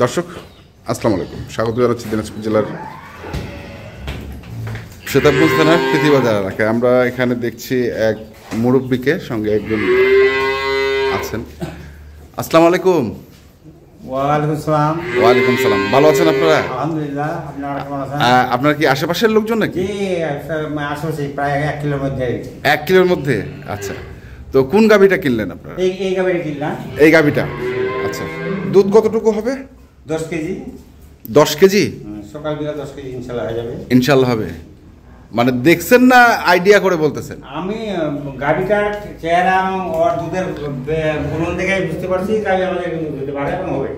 দর্শক আসসালামু আলাইকুম, স্বাগত জানাচ্ছি দিনাজপুর জেলার সেতাবগঞ্জ থানার প্রীতিবাজার এলাকায়। আমরা এখানে দেখছি এক মুরব্বীকে, সঙ্গে একজন আছেন। আসসালামু আলাইকুম। ওয়ালাইকুম সালাম। ওয়ালাইকুম সালাম। ভালো আছেন আপনারা? আলহামদুলিল্লাহ। আপনারা কেমন আছেন? আপনার কি আশেপাশের লোকজন নাকি? জি, আশেপাশে প্রায় 1 কিলোর মধ্যে। 1 কিলোর মধ্যে? আচ্ছা, তো কোন গাভীটা কিনলেন আপনারা? এই গাভীটা কিনলাম। এই গাভীটা, আচ্ছা। দুধ কতটুকু হবে? 10 কেজি। 10 কেজি? সকাল বেলা 10 কেজি ইনশাল্লাহ হয়ে যাবে। ইনশাল্লাহ হবে? মানে দেখছেন না আইডিয়া করে বলতেছেন? আমি গাভীটার চেহারা এবং ওর দুধের গুণন দেখে বুঝতে পারছি গাভী আমাদের দুধ বাড়ে এবং হবে।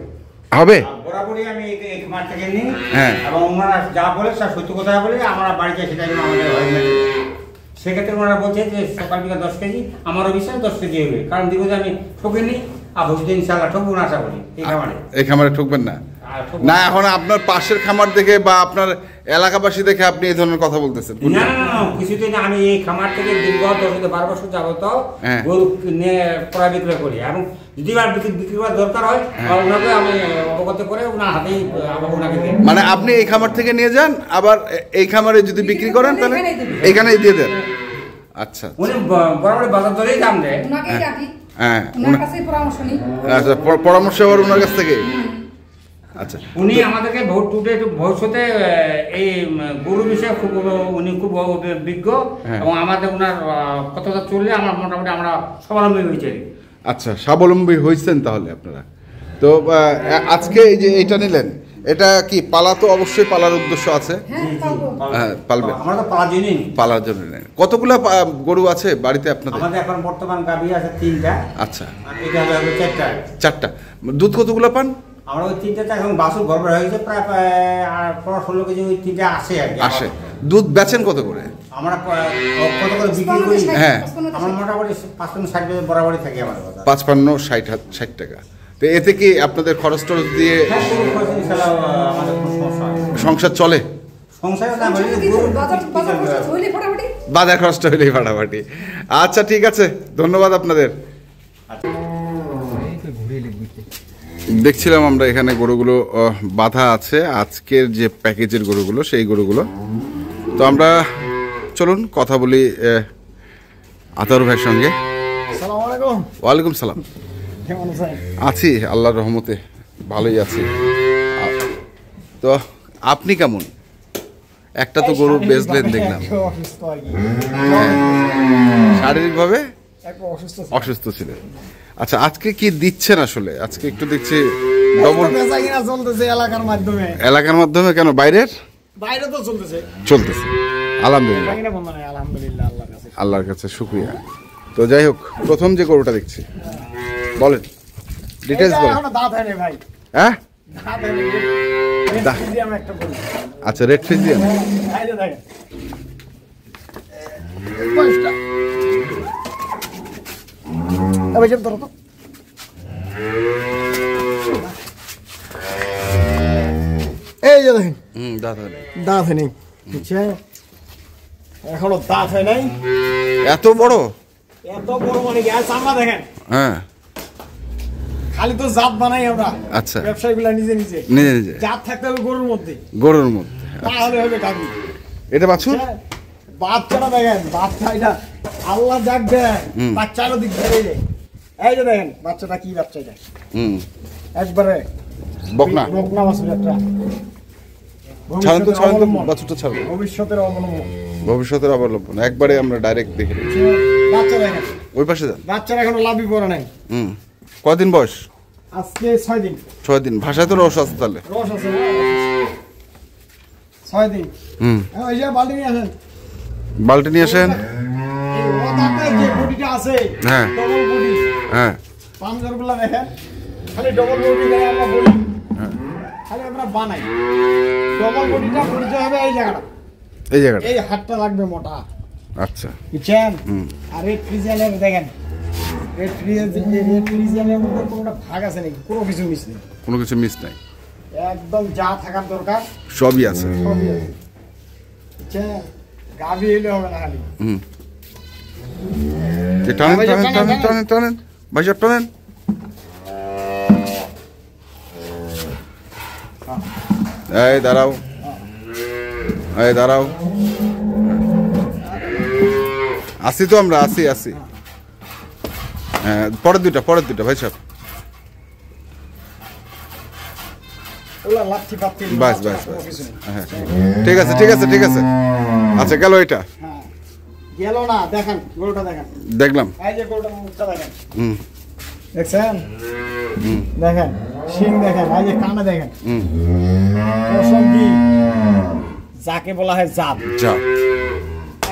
হবে? বরাবরই আমি এই মাঠ থেকে নিই। হ্যাঁ। এবং ওনারা যা বলে তার সত্য কথা বলে আমরা বাড়িতে সেটাই আমাদের হয় না। সেক্ষেত্রে ওনারা বলছে যে সকাল বিকাল 10 কেজি, আমারও বিশ্বাস 10 কেজি হবে, কারণ দীর্ঘদিন আমি ঠকিনি। আর ভবিষ্যতে ইনশাল্লাহ ঠকবো না, আশা করি। এই খামারে ঠকবেন না? না, এখন আপনার পাশের খামার দেখে বা আপনার এলাকাবাসী দেখে আপনি এই ধরনের কথা বলতেছেন? না, কিছুদিন আমি এই খামার থেকে দীর্ঘ 10-12 বছর যাবত গরু ক্রয় বিক্রয় করি, এবং যদি বিক্রি করার দরকার হয় ওনাকে আমি অবগত করে ওনার হাতেই আবার ওনাকে দিই। মানে আপনি এই খামার থেকে নিয়ে যান, আবার এই খামারে যদি বিক্রি করেন তাহলে এখানেই দিয়ে দেন? আচ্ছা, উনি বরাবর বাজার দরেই দাম দেয়। হ্যাঁ, আচ্ছা, পরামর্শ আবার ওনার কাছ থেকে। আচ্ছা, উনি আমাদেরকে ভবিষ্যতে এই গরু বিষয়ে উনি খুব বিজ্ঞ, এবং আমাদের ওনার কথাটা চললে আমার মোটামুটি আমরা স্বাবলম্বী হয়েছি। আচ্ছা, স্বাবলম্বী হয়েছেন তাহলে আপনারা। তো আজকে এই যে এইটা নিলেন, এটা কি পালা? তো অবশ্যই পালার উদ্দেশ্য আছে। হ্যাঁ, পালবেন। আমরা তো পালার জন্যই। পালার জন্য নেন। কতগুলো গরু আছে বাড়িতে আপনাদের? আমাদের এখন বর্তমান গাভী আছে 3টা। আচ্ছা, এটা হলো 4টা। দুধ কতগুলো পান? আমরা ওই 3টাতে এখন বাছুর গর্ভে হয়ে গেছে, প্রায় 16 কেজি ওই 3টা আসে আর কি। আসে। দুধ বেচেন কত করে? আমরা কত করে বিক্রি করি? হ্যাঁ, আমার মোটামুটি 55-60 বরাবরই থাকে আমার কথা। 55-60 টাকা। তো এতে কি আপনাদের খরচ টরচ দিয়ে সংসার চলে? বাজার খরচটা হইলেই ফাটাফাটি। আচ্ছা, ঠিক আছে, ধন্যবাদ আপনাদের। দেখছিলাম আমরা এখানে গরুগুলো বাঁধা আছে, আজকের যে প্যাকেজের গরুগুলো সেই গরুগুলো। তো আমরা চলুন কথা বলি আতার ভাইয়ের সঙ্গে। ওয়ালাইকুম সালাম। আছি আল্লাহর রহমতে, ভালোই আছি। তো আপনি কেমন? একটা তো গরু বেচলেন দেখলাম। শারীরিকভাবে অসুস্থ ছিলেন? আচ্ছা, আজকে কি দিচ্ছেন আসলে? আজকে একটু দেখছি ডবল চলতেছে এলাকার মাধ্যমে। এলাকার মাধ্যমে? কেন, বাইরের? বাইরে তো চলতেছে। আলহামদুলিল্লাহ, আল্লাহর কাছে শুকরিয়া। তো যাই হোক, প্রথম যে গরুটা দেখছি, বলেন ডিটেইলস বলেন। দাঁত হয় না ভাই। হ্যাঁ, দাঁত হয় না। একটা বলি। আচ্ছা, রেড ফ্রিজিয়ান। এই যে দেখেন, পাঁচটা আবার যেন ধরো তো। এই যে দেখেন, দাঁত হয় নাই। দাঁত হয় নাই, বুঝছে? এখনো দাঁত হয় নাই। এত বড়? এত বড় মানে কি? চামড়া দেখেন। হ্যাঁ, খালি তো জাত বানাই আমরা। আচ্ছা, ব্যবসায়ীগুলা নিজে নিজে নিজে জাত থাকতে হবে গরুর মধ্যে। তাহলে হবে গাভী। এটা বাছুর? বাচ্চাটা দেখেন, বাচ্চা এটা আল্লাহ যাক দেয়, বাচ্চারও দিক ধরে যায়। এই যে দেখেন বাচ্চাটা, কি বাচ্চা এটা? একবারে বকনা বাছুর একটা। ছাড়েন তো, বাছুরটা ছাড়ুন। ভবিষ্যতের অবলম্বন একবারে আমরা ডাইরেক্ট দেখে নিচ্ছি। বাচ্চা দেখেন, ওই পাশে যান। বাচ্চার এখনো লাভই পড়ে নাই। কদিন বয়স? আজকে 6 দিন। 6 দিন। ভাষায় তো রস আছে তাহলে? রস আছে, 6 দিন। এই যে বালতি নিয়ে আসেন। বালতি নিয়ে আসেন। যে বডিটা আছে, হ্যাঁ, ডবল বডি। হ্যাঁ, পাঞ্জারগুলো দেখেন, খালি ডবল বডি দিয়ে আমরা বলি। খালি আমরা বানাই ডবল বডিটা। পরিচয় হবে এই জায়গাটা, এই হাতটা লাগবে মোটা। আচ্ছা, বুঝছেন? আর রেড ফ্রিজিয়ানের দেখেন, রেড ফ্রিজিয়ানের মধ্যে কোনোটা ভাগ আছে নাকি? কোনো কিছু মিস নেই। কোনো কিছু মিস নাই, একদম যা থাকার দরকার সবই আছে। বুঝছেন? গাভী হইলে হবে না খালি। টানেন ভাই, সব টানেন। এই দাঁড়াও, এই দাঁড়াও, আসি তো আমরা, আসি। হ্যাঁ, পরের দুইটা ভাই সাহেব। ওলা লাঠি পাতি বাস। হ্যাঁ, ঠিক আছে। আচ্ছা, গেল এটা। হ্যাঁ, গেল না। দেখেন গরুটা দেখেন, দেখলাম। এই যে গরুটার মুখটা দেখেন, হুম, দেখছেন? দেখেন শিং দেখেন, এই যে কানে দেখেন, হুম, পশমটি যাকে বলা হয় জাত।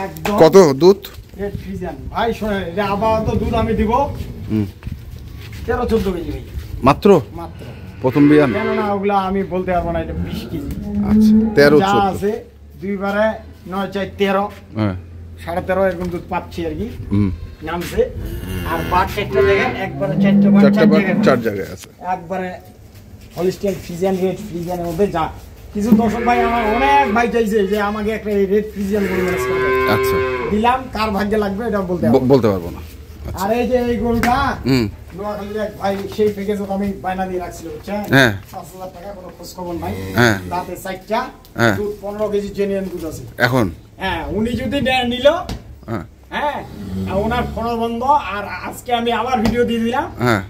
একদম কত দুধ? রেড ফ্রিজিয়ান ভাই। শোনেন, এটা আপাতত দুধ আমি দিব 13-14 কেজি ভাই, মাত্র মাত্র। প্রথম বিয়ান। কেননা ওগুলা আমি বলতে পারবো না, এটা 20 কেজি। আচ্ছা, 13 যা 14। আছে 2 বারে 9 4 13, হ্যাঁ, 13.5 এরকম দুধ পাচ্ছি আর কি, হুম, নামছে। আর বাট চারটা দেখেন, একবারে 4 বার 4 জায়গায় আছে। একবারে হলিস্টিয়ান ফ্রিজিয়ান, রেড ফ্রিজিয়ানের মধ্যে যা। কিছু দর্শক ভাই আমার অনেক ভাই চাইছে যে আমাকে একটা রেড ফ্রিজিয়ান গরু ম্যানেজ করবে। আচ্ছা, দিলাম, কার ভাগ্যে লাগবে এটা বলতে পারবো না। আর এই যে এই গরুটা হুম, নোয়াখালীর এক ভাই সেই প্যাকেজ আমি বায়না দিয়ে রাখছিল, বুঝছেন? হ্যাঁ। 5,000 টাকা, কোনো খোঁজ খবর নাই। হ্যাঁ। রাতে 4টা হ্যাঁ। দুধ 15 কেজি জেনুইন দুধ আছে। এখন হ্যাঁ, উনি যদি নিল, হ্যাঁ, হ্যাঁ, আর ওনার ফোন বন্ধ। আর আজকে আমি আবার ভিডিও দিয়ে দিলাম, হ্যাঁ,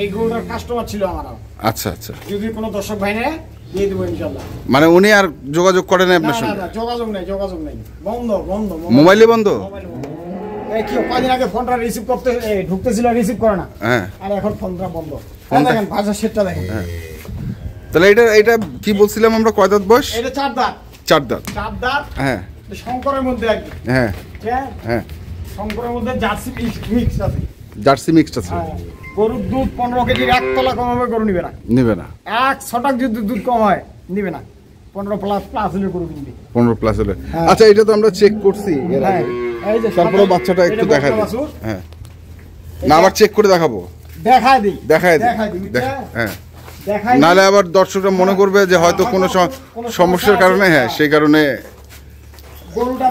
এই গরুটার কাস্টমার ছিল আমার। আচ্ছা। যদি কোনো দর্শক ভাই নেয় দিয়ে দেবো ইনশাল্লাহ। মানে উনি আর যোগাযোগ করেন না আপনার না সঙ্গে? না, যোগাযোগ নেই, বন্ধ। মোবাইলে বন্ধ? মোবাইল বন্ধ। এই কি কদিন আগে ফোনটা রিসিভ করতে ঢুকতেছিল, রিসিভ করে না। হ্যাঁ, আর এখন ফোনটা বন্ধ। দেখেন ভাষা সেটটা দেখেন। তাহলে এটা কি বলছিলাম আমরা, কয় দাঁত বয়স? এটা 4 দাঁত। 4 দাঁত। 4 দাঁত। হ্যাঁ, শঙ্করের মধ্যে আর কি। হ্যাঁ, হ্যাঁ, হ্যাঁ, শঙ্করের মধ্যে জার্সি মিক্স আছে। জার্সি মিক্সড আছে। হ্যাঁ, গরুর দুধ 15 কেজির 1 তলা কম হবে, গরু নিবে না। নিবে না? 1 ছটাক যদি দুধ কম হয় নিবে না। 15 প্লাস হলে গরু কিনবে। 15 প্লাস হলে। হ্যাঁ। আচ্ছা, এটা তো আমরা চেক করছি এর হ্যাঁ, আগে। এই যে তারপরে সাদা- বাচ্চাটা একটু এটা দেখাই বকনা দিই। বাছুর। হ্যাঁ, না আবার চেক করে দেখাবো। দেখায় দিই। দেখাই দিই। হ্যাঁ, নাহলে আবার দর্শকরা মনে করবে যে হয়তো কোনো সমস্যার কারণে, হ্যাঁ, সেই কারণে।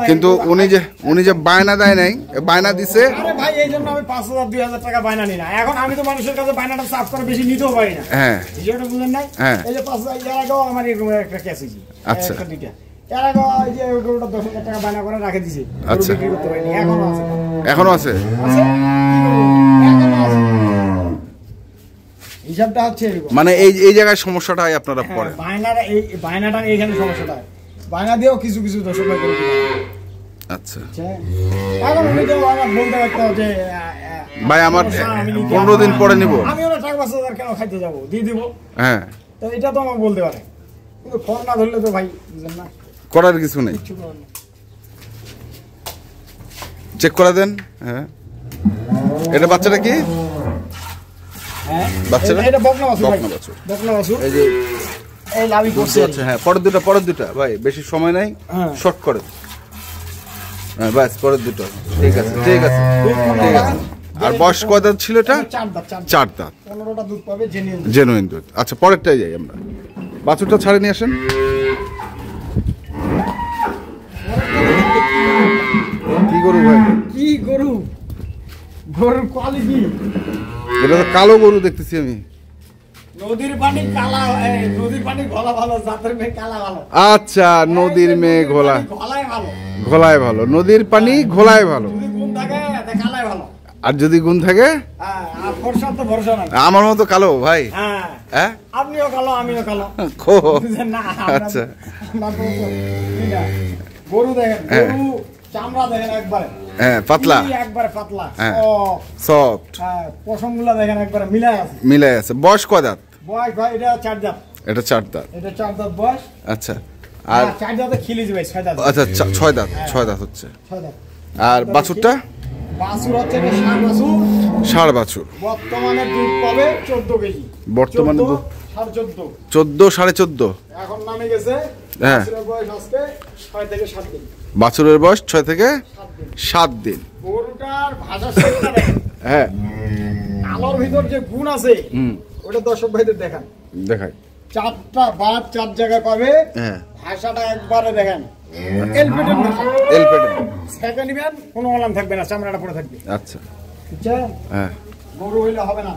কিন্তু উনি যে বায়না দেয় নাই, বায়না দিছে। আরে ভাই, এই জন্য আমি 5,000-2,000 টাকা বায়না নিই না। এখন আমি তো মানুষের কাছে বায়নাটা চাপ করে বেশি নিতেও পারি না। হ্যাঁ, যেটা বুঝলেন নাই। হ্যাঁ। এই যে 5,000 এর আগেও আমার এরকম একটা কেস হয়েছে। আচ্ছা। একটা দুইটা। এর আগেও এই যে গরুটা 10,000 টাকা বায়না করে রেখে দিছে। গরু আচ্ছা। বিক্রি করতে পারিনি, এখনো আছে। এখনো আছে। আছে? কি করবো? এখনো আছে। হিসাবটা হচ্ছে এরকম। মানে এই জায়গায় সমস্যাটাই আপনারা হ্যাঁ, পড়েন। বায়নাটার এইখানে সমস্যাটা হয়। বায়না দিয়েও কিছু দর্শক ভাই করে দিবে। আচ্ছা এখন উনি তো আমার বলতে পারতো যে ভাই, আমার আমি নিতে 15 দিন পরে নিব। আমি ওরা টাকা 5,000 কেন খাইতে যাবো, দিয়ে দিব। হ্যাঁ, তো এটা তো আমাকে বলতে পারে, কিন্তু ফোন না ধরলে তো ভাই বুঝলেন না, করার কিছু নেই। কিচ্ছু করার নেই। চেক করে দেন। হ্যাঁ, এটা বাচ্চাটা কি? হ্যাঁ, বাচ্চাটা? এটা বকনা বাছুর ভাই। বকনা বাছুর। বকনা বাছুর। এই যে এই লাভি করছে। আচ্ছা, হ্যাঁ, পরের দুটা ভাই, বেশি সময় নাই, হ্যাঁ। শর্ট করে। হ্যাঁ, বাস, পরের দুটো। ঠিক আছে। আর বয়স কয় দাঁত ছিল এটা? 4 দাঁত। 4 দাঁত। 15টা দুধ পাবে জেনুইন। জেনুইন দুধ। আচ্ছা, পরেরটাই যাই আমরা। বাছুরটা ছাড়ে নিয়ে আসেন। কি গরু ভাই? কি গরু, গরুর কোয়ালিটি। এটা তো কালো গরু দেখতেছি আমি। নদীর পানি কালা, নদীর পানি ঘোলা ভালো, জাতের মেয়ে কালা ভালো। আচ্ছা, নদীর মেয়ে ঘোলা। ঘোলায় ভালো। ঘোলায় ভালো, নদীর পানি ঘোলায় ভালো। যদি গুণ থাকে তাহলে কালায় ভালো। আর যদি গুণ থাকে? হ্যাঁ, আর ফর্সা তো ভরসা নাই। আমার মতো কালো ভাই? হ্যাঁ, হ্যাঁ, আপনিও কালো আমিও কালো। খো। না, আচ্ছা। গরু দেখেন, হ্যাঁ। গরু চামড়া দেখেন একবারে। হ্যাঁ, পাতলা। একবারে পাতলা। হ্যাঁ। সফট। সফট। হ্যাঁ, পশমগুলা দেখেন একবারে মিলাই আছে। মিলাই আছে। বয়স কয় দাঁত? বয়স ভাই এটা 4 দাঁত। এটা 4 দাঁত। এটা 4 দাঁত বয়স। আচ্ছা। আর 4 দাঁতে খিলিজ ভাই, 6 দাঁত। আচ্ছা, 6 দাঁত। 6 দাঁত হচ্ছে। 6 দাঁত। আর বাছুরটা? বাছুর হচ্ছে এটা ষাঁড় বাছুর। ষাঁড় বাছুর। বর্তমানে দুধ পাবে 14 কেজি। বর্তমানে দুধ 14.5। 14, 14.5। এখন নামে গেছে। হ্যাঁ। বাছুরের বয়স আজকে 6 থেকে 7 দিন। বাছুরের বয়স 6 থেকে 7 দিন। 7 দিন। গরুটার ভাষা শেখটা দেখেন। হ্যাঁ, আলোর ভিতর যে গুণ আছে, হুম, ওটা দর্শক ভাইদের দেখান। দেখাই। 4টা বাদ 4 জায়গায় পাবে। হ্যাঁ, ভাষাটা একবারে দেখেন। এলপেটের ভাষা। এলপেটে। সেটা নিবেন, কোনো অলাম থাকবে না, চামড়াটা পড়ে থাকবে। আচ্ছা। বুঝছেন? হ্যাঁ, গরু হইলে হবে না।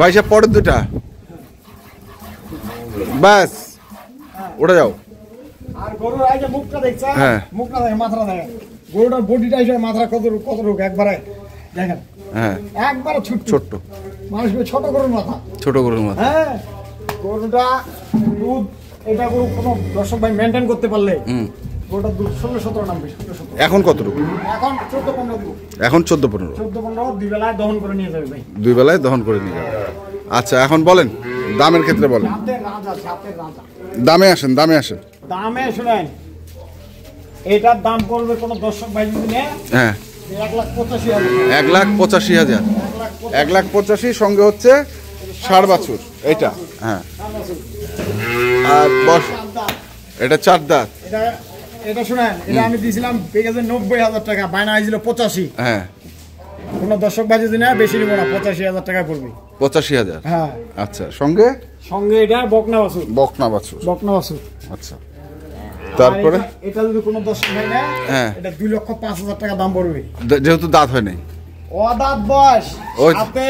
ভাই সাহেব পরের দুটা ব্যাস ওটা যাও। আর গরুর এই যে মুখটা দেখছ, হ্যাঁ। মুখটা দেখেন, মাথাটা দেখেন, গরুটার বডিটা হিসেবে মাথা কত রোগ একবারে দেখেন, হ্যাঁ একবারে ছোট্ট ছোট্ট মানুষ ছোট গরুর মাথা। ছোট গরুর মতো। হ্যাঁ, গরুটা দুধ, এটা গরু কোনো দর্শক ভাই মেনটেন করতে পারলে গরুটার দুধ 16-17 নামবে, 16-17। এখন কতটুকু? এখন 14-15 দিব, এখন 14-15 14-15 দুই বেলায় দহন করে নিয়ে যাবে ভাই। দুই বেলায় দহন করে নিয়ে যাবে। আচ্ছা এখন বলেন দামের ক্ষেত্রে বলেন, জাতের রাজা, জাতের রাজা। দামে আসেন দামে আসেন। দামে শুনেন, এটার দাম পড়বে কোনো দর্শক ভাই যদি নেয় হ্যাঁ 1,85,000। 1,85,000। 1,85,000 সঙ্গে হচ্ছে ষাঁড় বাছুর এটা। হ্যাঁ আর বস এটা 4 দাঁত। এটা শুনেন, এটা আমি দিয়েছিলাম পেকেজে 90,000 টাকা, বায়না হয়েছিল 85। হ্যাঁ কোনো দর্শক ভাই যদি নেয় বেশি নিব না, 85,000 টাকা পড়বে। 85,000। হ্যাঁ, আচ্ছা সঙ্গে সঙ্গে এটা বকনা বাছুর, বকনা বাছুর। বকনা বাছুর। আচ্ছা তারপরে আর এটা যদি কোনো দর্শক ভাই নেয়, হ্যাঁ। এটা 2,05,000 টাকা দাম পড়বে। যেহেতু দাঁত হয় নাই, অদাঁত বয়স, ওই। সাথে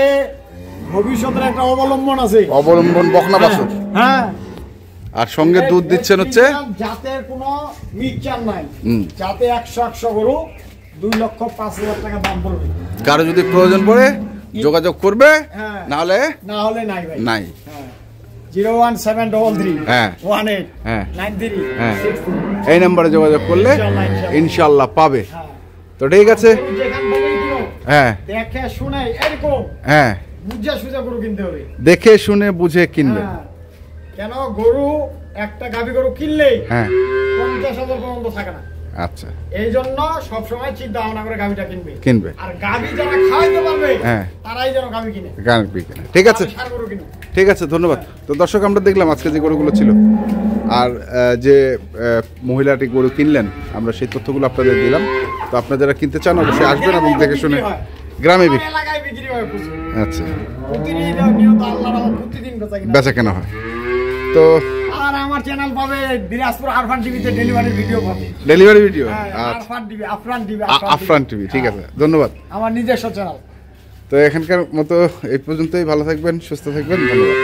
ভবিষ্যতের একটা অবলম্বন আছে। অবলম্বন বকনা বাছুর। হ্যাঁ, আর সঙ্গে দুধ দিচ্ছেন হচ্ছে জাতের কোনো মিক্সচার নাই, হুম। যাতে 100 গরু 2,05,000 টাকা দাম পড়বে। কারো যদি প্রয়োজন পড়ে যোগাযোগ করবে, হ্যাঁ। না হলে না হলে নাই ভাই। নাই। হ্যাঁ, 01733 হ্যাঁ। 18 হ্যাঁ। 93 হ্যাঁ। 62। এই নাম্বারে যোগাযোগ করলে ইনশাআল্লাহ, ইনশাআল্লাহ। ইনশাল্লাহ পাবে। হ্যাঁ, তো ঠিক আছে। গরু যেখান থেকেই কিনো, হ্যাঁ দেখে শুনে এরকম হ্যাঁ বুঝা সুঝা গরু কিনতে হবে। দেখে শুনে বুঝে কিনবে। হ্যাঁ, কেন গরু একটা গাভী গরু কিনলেই হ্যাঁ 50,000 পর্যন্ত থাকে না। আচ্ছা এই জন্য সবসময় চিন্তা ভাবনা করে গাভীটা কিনবে। কিনবে। আর গাভী যারা খাওয়াইতে পারবে, হ্যাঁ। তারাই যেন গাভী কিনে। গান বিকেনে। ঠিক আছে আর ষাঁড় গরু কিনে। ঠিক আছে ধন্যবাদ। তো দর্শক আমরা দেখলাম আজকে যে গরুগুলো ছিল, আর যে মহিলাটি গরু কিনলেন আমরা সেই তথ্যগুলো আপনাদের দিলাম। তো আপনারা যারা কিনতে চান অবশ্যই আসবেন এবং দেখে শুনে গ্রামে আমার এলাকায় বিক্রি হয় প্রচুর। আচ্ছা প্রতিদিন নিয়ত আল্লাহর রহমতে প্রতিদিন বেচা কিনা। বেচা কেনা হয়। তো আর আমার চ্যানেল পাবে দিনাজপুর আরফান টিভিতে ডেলিভারি ভিডিও পাবে। Delivery video. হ্যাঁ, আচ্ছা Arfan TV, Afran TV, Afran TV. ঠিক আছে ধন্যবাদ। আমার নিজস্ব চ্যানেল। তো এখানকার মতো এই পর্যন্তই। ভালো থাকবেন, সুস্থ থাকবেন, ধন্যবাদ।